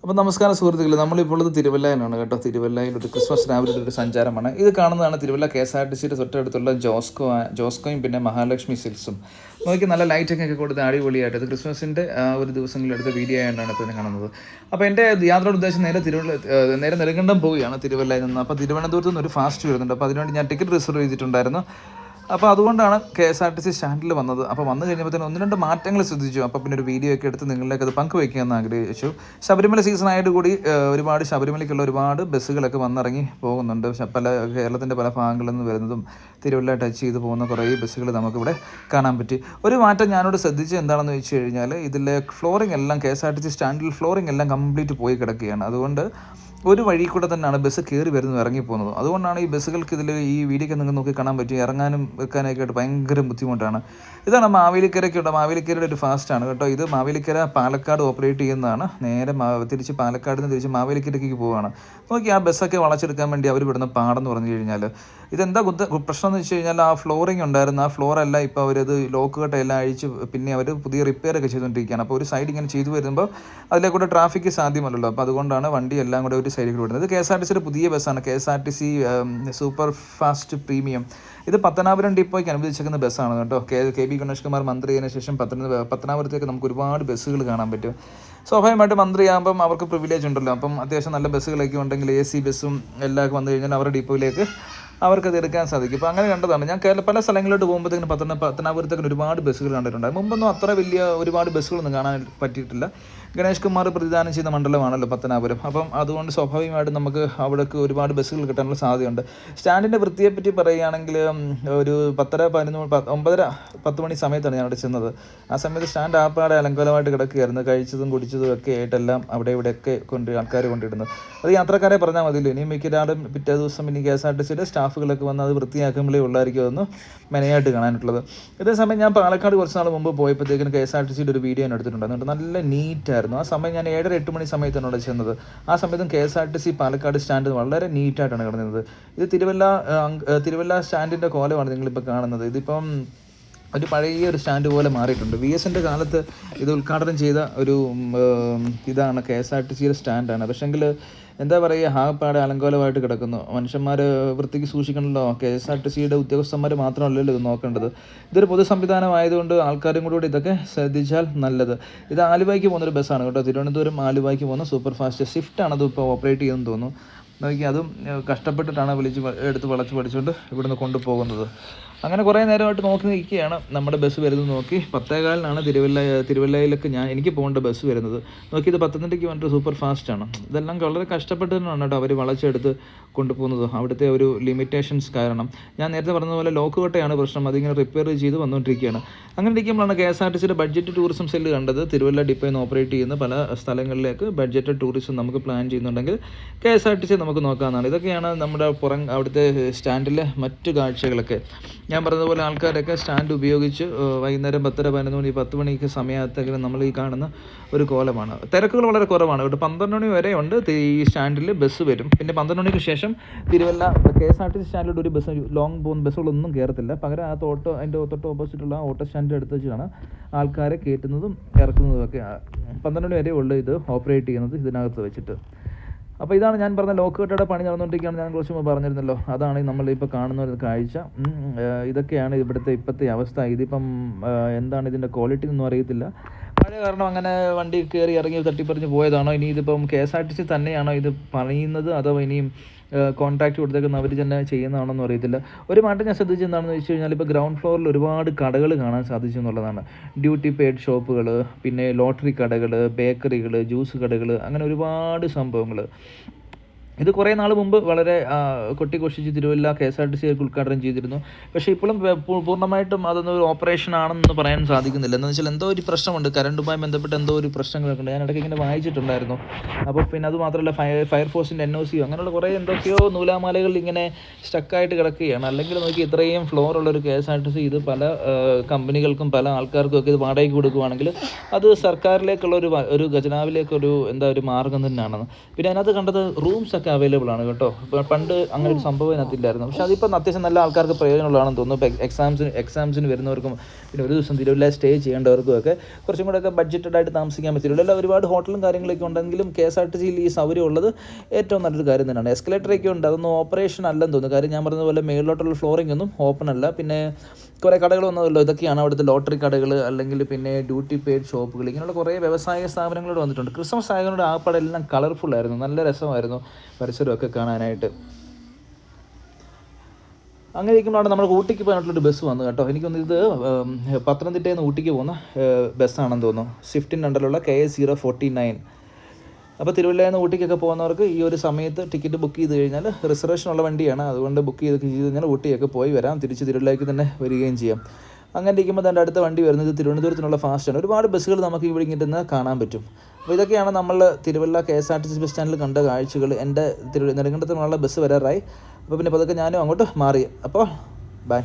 അപ്പോൾ നമസ്കാരം സുഹൃത്തുക്കളെ, നമ്മളിപ്പോൾ ഉള്ളത് തിരുവല്ലയിലാണ് കേട്ടോ. തിരുവല്ലയിൽ ഒരു ക്രിസ്മസ് രാവിലെ ഒരു സഞ്ചാരമാണ്. ഇത് കാണുന്നതാണ് തിരുവല്ല KSRTCയുടെ തൊട്ടടുത്തുള്ള ജോസ്കോയും പിന്നെ മഹാലക്ഷ്മി സിൽക്സും. നോക്കി നല്ല ലൈറ്റൊക്കെ കൊടുത്ത് അടിപൊളിയായിട്ട് ഇത് ക്രിസ്മസിൻ്റെ ഒരു ദിവസങ്ങളിലെടുത്ത വീഡിയോ ആയിട്ടാണ് തന്നെ കാണുന്നത്. അപ്പോൾ എൻ്റെ യാത്രയുടെ ഉദ്ദേശം നേരെ നെടുങ്കണ്ടം പോവുകയാണ് തിരുവല്ലയിൽ നിന്ന്. അപ്പോൾ തിരുവനന്തപുരത്ത് നിന്ന് ഒരു ഫാസ്റ്റ് വരുന്നുണ്ട്. അപ്പോൾ അതിനുവേണ്ടി ഞാൻ ടിക്കറ്റ് റിസർവ് ചെയ്തിട്ടുണ്ടായിരുന്നു. അപ്പോൾ അതുകൊണ്ടാണ് KSRTC സ്റ്റാൻഡിൽ വന്നത്. അപ്പോൾ വന്നു കഴിഞ്ഞപ്പോൾ ഒന്ന് രണ്ട് മാറ്റങ്ങൾ ശ്രദ്ധിച്ചു. അപ്പോൾ പിന്നെ ഒരു വീഡിയോ ഒക്കെ എടുത്ത് നിങ്ങളിലേക്ക് അത് പങ്കുവയ്ക്കാമെന്ന് ആഗ്രഹിച്ചു. ശബരിമല സീസൺ ആയിട്ട് കൂടി ഒരുപാട് ശബരിമലയ്ക്കുള്ള ഒരുപാട് ബസ്സുകളൊക്കെ വന്നിറങ്ങി പോകുന്നുണ്ട്. കേരളത്തിൻ്റെ പല ഭാഗങ്ങളിൽ നിന്ന് വരുന്നതും തിരുവല്ല ടച്ച് ചെയ്ത് പോകുന്ന കുറേ ബസ്സുകൾ നമുക്കിവിടെ കാണാൻ പറ്റി. ഒരു മാറ്റം ഞാനിവിടെ ശ്രദ്ധിച്ചത് എന്താണെന്ന് വെച്ച് കഴിഞ്ഞാൽ, ഇതിലെ ഫ്ലോറിംഗ് എല്ലാം KSRTC സ്റ്റാൻഡിൽ ഫ്ലോറിംഗ് എല്ലാം കംപ്ലീറ്റ് പോയി കിടക്കുകയാണ്. അതുകൊണ്ട് ഒരു വഴി കൂടെ തന്നെയാണ് ബസ് കയറി വരുന്നത് ഇറങ്ങിപ്പോകുന്നത്. അതുകൊണ്ടാണ് ഈ ബസ്സുകൾക്ക് ഈ വീഡിയോക്ക് നിങ്ങൾക്ക് നോക്കി കാണാൻ പറ്റും, ഇറങ്ങാനും വെക്കാനൊക്കെ ആയിട്ട് ഭയങ്കര ബുദ്ധിമുട്ടാണ്. ഇതാണ് മാവേലിക്കരയുടെ ഒരു ഫാസ്റ്റാണ് കേട്ടോ. ഇത് മാവേലിക്കര പാലക്കാട് ഓപ്പറേറ്റ് ചെയ്യുന്നതാണ്. നേരെ തിരിച്ച് പാലക്കാട് നിന്ന് തിരിച്ച് മാവേലിക്കരയ്ക്ക് പോവുകയാണ്. നോക്കി ആ ബസ്സൊക്കെ വളച്ചെടുക്കാൻ വേണ്ടി അവർ വിടുന്ന പാടെന്ന് പറഞ്ഞു കഴിഞ്ഞാൽ, ഇതെന്താ പ്രശ്നം എന്ന് വെച്ച് കഴിഞ്ഞാൽ, ആ ഫ്ലോറിങ് ഉണ്ടായിരുന്നു, ആ ഫ്ലോറല്ല ഇപ്പോൾ അവരത് ലോക്ക് കെട്ടെല്ലാം അഴിച്ച് പിന്നെ അവർ പുതിയ റിപ്പയർ ഒക്കെ ചെയ്തുകൊണ്ടിരിക്കുകയാണ്. അപ്പോൾ ഒരു സൈഡ് ഇങ്ങനെ ചെയ്തു വരുമ്പോൾ അതിലേക്കൂടെ ട്രാഫിക്ക് സാധ്യമല്ലല്ലോ. അപ്പോൾ അതുകൊണ്ടാണ് വണ്ടി എല്ലാം കൂടെ ഒരു സൈഡിൽ വിടുന്നത്. KSRTCയുടെ പുതിയ ബസ്സാണ്, KSRTC സൂപ്പർ ഫാസ്റ്റ് പ്രീമിയം. ഇത് പത്തനാപുരം ഡിപ്പോയ്ക്ക് അനുവദിച്ചിരിക്കുന്ന ബസ്സാണ് കേട്ടോ. KB ഗണേഷ് കുമാർ മന്ത്രിയതിനു ശേഷം പത്തനാപുരത്തേക്ക് നമുക്ക് ഒരുപാട് ബസ്സുകൾ കാണാൻ പറ്റും. സ്വാഭാവികമായിട്ട് മന്ത്രിയാകുമ്പം അവർക്ക് പ്രിവിലേജ് ഉണ്ടല്ലോ. അപ്പം അത്യാവശ്യം നല്ല ബസ്സുകളൊക്കെ ഉണ്ടെങ്കിൽ AC ബസ്സും എല്ലാം വന്നു കഴിഞ്ഞാൽ അവരുടെ ഡിപ്പോയിലേക്ക് അവർക്കത് എടുക്കാൻ സാധിക്കും. അപ്പോൾ അങ്ങനെ കണ്ടതാണ്. ഞാൻ പല സ്ഥലങ്ങളിലോട്ട് പോകുമ്പോഴത്തേക്കും പത്തനാപുരത്തേക്ക് ഒരുപാട് ബസ്സുകൾ കണ്ടിട്ടുണ്ട്. മുമ്പൊന്നും അത്ര വലിയ ഒരുപാട് ബസ്സുകളൊന്നും കാണാൻ പറ്റിയിട്ടില്ല. ഗണേഷ് കുമാർ പ്രതിദാനം ചെയ്യുന്ന മണ്ഡലമാണല്ലോ പത്തനാപുരം. അപ്പം അതുകൊണ്ട് സ്വാഭാവികമായിട്ടും നമുക്ക് അവിടേക്ക് ഒരുപാട് ബസ്സുകൾ കിട്ടാനുള്ള സാധ്യതയുണ്ട്. സ്റ്റാൻഡിൻ്റെ വൃത്തിയെപ്പറ്റി പറയുകയാണെങ്കിൽ, ഒരു 10 മണി സമയത്താണ് ഞാൻ അവിടെ ചെന്നത്. ആ സമയത്ത് സ്റ്റാൻഡ് ആപ്പാടെ അലങ്കോലമായിട്ട് കിടക്കുകയായിരുന്നു. കഴിച്ചതും കുടിച്ചതും ഒക്കെ ആയിട്ടെല്ലാം അവിടെ ഇവിടെയൊക്കെ ആൾക്കാർ കൊണ്ടിടുന്നു. അത് യാത്രക്കാരെ പറഞ്ഞാൽ മതിയല്ലോ. ഇനി മിക്കവാറും പിറ്റേ ദിവസം ഇനി KSRTCയുടെ സ്റ്റാഫുകളൊക്കെ വന്ന് അത് വൃത്തിയാക്കുമ്പോഴേ ഉള്ളായിരിക്കും അതൊന്ന് മെനയായിട്ട് കാണാനുള്ളത്. ഇതേസമയം ഞാൻ പാലക്കാട് കുറച്ച് നാൾ മുമ്പ് പോയപ്പോഴത്തേക്കിനും KSRTCയുടെ ഒരു വീഡിയോ ഞാൻ എടുത്തിട്ടുണ്ടായിരുന്നു. നല്ല നീറ്റായിരുന്നു. ആ സമയം ഞാൻ 7:30-8 മണി സമയത്താണ് അവിടെ ചെന്നത്. ആ സമയത്തും KSRTC പാലക്കാട് സ്റ്റാൻഡ് വളരെ നീറ്റായിട്ടാണ് കിടന്നത്. ഇത് തിരുവല്ല സ്റ്റാൻഡിൻ്റെ കോലമാണ് നിങ്ങളിപ്പോൾ കാണുന്നത്. ഇതിപ്പം ഒരു പഴയ ഒരു സ്റ്റാൻഡ് പോലെ മാറിയിട്ടുണ്ട്. VSൻ്റെ കാലത്ത് ഇത് ഉദ്ഘാടനം ചെയ്ത ഒരു ഇതാണ് KSRTCയുടെ സ്റ്റാൻഡാണ്. പക്ഷേങ്കിൽ എന്താ പറയുക, ആകപ്പാടെ അലങ്കോലമായിട്ട് കിടക്കുന്നു. മനുഷ്യന്മാർ വൃത്തിക്ക് സൂക്ഷിക്കണമല്ലോ. KSRTCയുടെ ഉദ്യോഗസ്ഥന്മാർ മാത്രമല്ലല്ലോ ഇത് നോക്കേണ്ടത്. ഇതൊരു പൊതു സംവിധാനമായതുകൊണ്ട് ആൾക്കാരും കൂടി ഇതൊക്കെ ശ്രദ്ധിച്ചാൽ നല്ലത്. ഇത് ആലുവയ്ക്ക് പോകുന്നൊരു ബസ്സാണ് കേട്ടോ. തിരുവനന്തപുരം ആലുവയ്ക്ക് പോകുന്ന സൂപ്പർ ഫാസ്റ്റ് സ്വിഫ്റ്റാണ് അത് ഇപ്പോൾ ഓപ്പറേറ്റ് ചെയ്യുമെന്ന് തോന്നുന്നു. നോക്കി അതും കഷ്ടപ്പെട്ടിട്ടാണ് എടുത്ത് വളച്ച് പഠിച്ചുകൊണ്ട് ഇവിടുന്ന് കൊണ്ടുപോകുന്നത്. അങ്ങനെ കുറേ നേരമായിട്ട് നോക്കി നിൽക്കുകയാണ്. നമ്മുടെ ബസ് വരുന്നത് നോക്കി 10:15-നാണ് തിരുവല്ലയിലേക്ക് എനിക്ക് പോകേണ്ട ബസ് വരുന്നത്. നോക്കി ഇത് 12 കിലോമീറ്റർ സൂപ്പർ ഫാസ്റ്റാണ്. ഇതെല്ലാം വളരെ കഷ്ടപ്പെട്ടിട്ടാണ് കേട്ടോ അവർ വളച്ചെടുത്ത് കൊണ്ടുപോകുന്നത്. അവിടുത്തെ ഒരു ലിമിറ്റേഷൻസ് കാരണം. ഞാൻ നേരത്തെ പറഞ്ഞതുപോലെ ലോക്ക് കെട്ടയാണ് പ്രശ്നം. അതിങ്ങനെ റിപ്പയർ ചെയ്ത് വന്നുകൊണ്ടിരിക്കുകയാണ്. അങ്ങനെ ഇരിക്കുമ്പോഴാണ് KSRTCയുടെ ബഡ്ജറ്റ് ടൂറിസം സെല്ല് കണ്ടത്. തിരുവല്ല ഡിപ്പോയിൽ നിന്ന് ഓപ്പറേറ്റ് ചെയ്യുന്ന പല സ്ഥലങ്ങളിലേക്ക് ബഡ്ജറ്റ് ടൂറിസം നമുക്ക് പ്ലാൻ ചെയ്യുന്നുണ്ടെങ്കിൽ KSRTC നമുക്ക് നോക്കാവുന്നതാണ്. ഇതൊക്കെയാണ് നമ്മുടെ അവിടുത്തെ സ്റ്റാൻഡിലെ മറ്റു കാഴ്ചകളൊക്കെ. ഞാൻ പറഞ്ഞതുപോലെ ആൾക്കാരൊക്കെ സ്റ്റാൻഡ് ഉപയോഗിച്ച് വൈകുന്നേരം 10-11 മണി 10 മണിക്ക് സമയത്തെങ്കിലും നമ്മൾ ഈ കാണുന്ന ഒരു കോലമാണ്. തിരക്കുകൾ വളരെ കുറവാണ്. 12 മണി വരെ ഉണ്ട് ഈ സ്റ്റാൻഡിൽ ബസ് വരും. പിന്നെ 12 മണിക്ക് ശേഷം തിരുവല്ല KSRTC സ്റ്റാൻഡിലോട്ട് ഒരു ബസ് ലോങ് പോകുന്ന ബസ്സുകളൊന്നും കയറത്തില്ല. പകരം അതിൻ്റെ തൊട്ട് ഓപ്പോസിറ്റുള്ള ഓട്ടോ സ്റ്റാൻഡിൻ്റെ അടുത്ത് വെച്ചാണ് ആൾക്കാരെ കയറ്റുന്നതും ഇറക്കുന്നതും ഒക്കെ. 12 മണി വരെ ഉള്ളു ഇത് ഓപ്പറേറ്റ് ചെയ്യുന്നത് ഇതിനകത്ത് വെച്ചിട്ട്. അപ്പോൾ ഇതാണ് ഞാൻ പറഞ്ഞ ലോക്ക് കെട്ടയുടെ പണി നടന്നുകൊണ്ടിരിക്കുകയാണ്. ഞാൻ കുറച്ച് മുമ്പ് പറഞ്ഞിരുന്നല്ലോ. അതാണ് നമ്മളിപ്പോൾ കാണുന്ന ഒരു കാഴ്ച. ഇതൊക്കെയാണ് ഇപ്പോഴത്തെ അവസ്ഥ. ഇതിപ്പം എന്താണ് ഇതിൻ്റെ ക്വാളിറ്റി ഒന്നും അറിയത്തില്ല. മഴ കാരണം അങ്ങനെ വണ്ടി കയറി ഇറങ്ങി തട്ടിപ്പറിഞ്ഞ് പോയതാണോ, ഇനി ഇതിപ്പം KSRTC തന്നെയാണോ ഇത് പണിയുന്നത്, അതോ ഇനിയും കോൺട്രാക്റ്റ് കൊടുത്തേക്കുന്ന അവർ തന്നെ ചെയ്യുന്നതാണെന്ന് അറിയത്തില്ല. ഒരു മാറ്റം ഞാൻ ശ്രദ്ധിച്ചത് എന്താണെന്ന് വെച്ച് കഴിഞ്ഞാൽ, ഇപ്പോൾ ഗ്രൗണ്ട് ഫ്ലോറിൽ ഒരുപാട് കടകൾ കാണാൻ സാധിച്ചു എന്നുള്ളതാണ്. ഡ്യൂട്ടി പെയ്ഡ് ഷോപ്പുകൾ, പിന്നെ ലോട്ടറി കടകൾ, ബേക്കറികൾ, ജ്യൂസ് കടകൾ, അങ്ങനെ ഒരുപാട് സംഭവങ്ങൾ. ഇത് കുറേ നാൾ മുമ്പ് വളരെ കൊട്ടിഘോഷിച്ച് തിരുവല്ല KSRTC ഉദ്ഘാടനം ചെയ്തിരുന്നു. പക്ഷേ ഇപ്പോഴും പൂർണ്ണമായിട്ടും അതൊന്നും ഒരു ഓപ്പറേഷൻ ആണെന്ന് പറയാൻ സാധിക്കുന്നില്ല. എന്താണെന്ന് വെച്ചാൽ എന്തോ ഒരു പ്രശ്നമുണ്ട്, കറണ്ടുമായി ബന്ധപ്പെട്ട് എന്തോ ഒരു പ്രശ്നങ്ങളൊക്കെ ഉണ്ട്. ഞാൻ ഇടയ്ക്ക് ഇങ്ങനെ വായിച്ചിട്ടുണ്ടായിരുന്നു. അപ്പോൾ പിന്നെ അത് മാത്രമല്ല ഫയർഫോഴ്സിൻ്റെ NOC അങ്ങനെയുള്ള കുറേ എന്തൊക്കെയോ നൂലാമാലകൾ ഇങ്ങനെ സ്റ്റക്കായിട്ട് കിടക്കുകയാണ്. അല്ലെങ്കിൽ നോക്കി ഇത്രയും ഫ്ലോറുള്ളൊരു KSRTC ഇത് പല കമ്പനികൾക്കും പല ആൾക്കാർക്കും ഒക്കെ ഇത് വാടകയ്ക്ക് കൊടുക്കുകയാണെങ്കിൽ അത് സർക്കാരിലേക്കുള്ള ഒരു ഖജനാവിലേക്കൊരു ഒരു മാർഗം തന്നെയാണെന്ന്. പിന്നെ അതിനകത്ത് കണ്ടത് റൂംസ് ബസ്സുകളൊക്കെ അവൈലബിൾ ആണ് കേട്ടോ. ഇപ്പോൾ പണ്ട് അങ്ങനെ ഒരു സംഭവം ഇതിനകത്തില്ലായിരുന്നു. പക്ഷേ അതിപ്പോൾ അത്യാവശ്യം നല്ല ആൾക്കാർക്ക് പ്രയോജനമുള്ളതാണെന്ന് തോന്നുന്നു. ഇപ്പോൾ എക്സാംസിന് വരുന്നവർക്കും പിന്നെ ഒരു ദിവസം തിരുവല്ല സ്റ്റേ ചെയ്യേണ്ടവർക്കും ഒക്കെ കുറച്ചും കൂടെയൊക്കെ ബഡ്ജറ്റഡ് ആയിട്ട് താമസിക്കാൻ പറ്റില്ല. എല്ലാം ഒരുപാട് ഹോട്ടലും കാര്യങ്ങളൊക്കെ ഉണ്ടെങ്കിലും KSRTCയിൽ ഈ സൗകര്യം ഉള്ളത് ഏറ്റവും നല്ലൊരു കാര്യം തന്നെയാണ്. എസ്കലേറ്ററൊക്കെ ഉണ്ട്, അതൊന്നും ഓപ്പറേഷൻ അല്ലെന്ന് തോന്നുന്നു. കാര്യം ഞാൻ പറഞ്ഞതുപോലെ മേളിലോട്ടുള്ള ഫ്ലോറിംഗ് ഒന്നും ഓപ്പൺ അല്ല. പിന്നെ കുറേ കടകൾ വന്നതല്ലോ, ഇതൊക്കെയാണ് അവിടുത്തെ ലോട്ടറി കടകൾ, അല്ലെങ്കിൽ പിന്നെ ഡ്യൂട്ടി പെയ്ഡ് ഷോപ്പുകൾ, ഇങ്ങനെയുള്ള കുറേ വ്യവസായ സ്ഥാപനങ്ങളോട് വന്നിട്ടുണ്ട്. ക്രിസ്മസ് ആയതുകൊണ്ട് ആപ്പാടെ എല്ലാം കളർഫുള്ളായിരുന്നു, നല്ല രസമായിരുന്നു പരിസരമൊക്കെ കാണാനായിട്ട്. അങ്ങനെ ഇരിക്കുമ്പോഴാണ് നമ്മൾ ഊട്ടിക്ക് പോകാനായിട്ടുള്ളൊരു ബസ് വന്നു കേട്ടോ. എനിക്കൊന്ന് ഇത് പത്തനംതിട്ടയിൽ നിന്ന് ഊട്ടിക്ക് പോകുന്ന ബസ്സാണെന്ന് തോന്നുന്നു. സ്വിഫ്റ്റിൻ്റെ അണ്ടറിലുള്ള KA 049. അപ്പോൾ തിരുവല്ലയിൽ നിന്ന് ഊട്ടിക്കൊക്കെ പോകുന്നവർക്ക് ഈ ഒരു സമയത്ത് ടിക്കറ്റ് ബുക്ക് ചെയ്ത് കഴിഞ്ഞാൽ റിസർവേഷൻ ഉള്ള വണ്ടിയാണ്, അതുകൊണ്ട് ബുക്ക് ചെയ്ത് കഴിഞ്ഞാൽ ഊട്ടിയൊക്കെ പോയി വരാം, തിരിച്ച് തിരുവല്ലയ്ക്ക് തന്നെ വരികയും ചെയ്യാം. അങ്ങനെ ഇരിക്കുമ്പോൾ തന്നെ അടുത്ത വണ്ടി വരുന്നത് തിരുവനന്തപുരത്തിനുള്ള ഫാസ്റ്റാണ്. ഒരുപാട് ബസ്സുകൾ നമുക്ക് ഇവിടെ ഇങ്ങോട്ട് നിന്ന് കാണാൻ പറ്റും. അപ്പോൾ ഇതൊക്കെയാണ് നമ്മൾ തിരുവല്ല KSRTC ബസ് സ്റ്റാൻഡിൽ കണ്ട കാഴ്ചകൾ. എൻ്റെ നെടുങ്കണ്ടത്തുനിന്നുള്ള ബസ് വരാറായി. അപ്പോൾ പിന്നെ അതൊക്കെ ഞാനും അങ്ങോട്ട് മാറി. അപ്പോൾ ബൈ.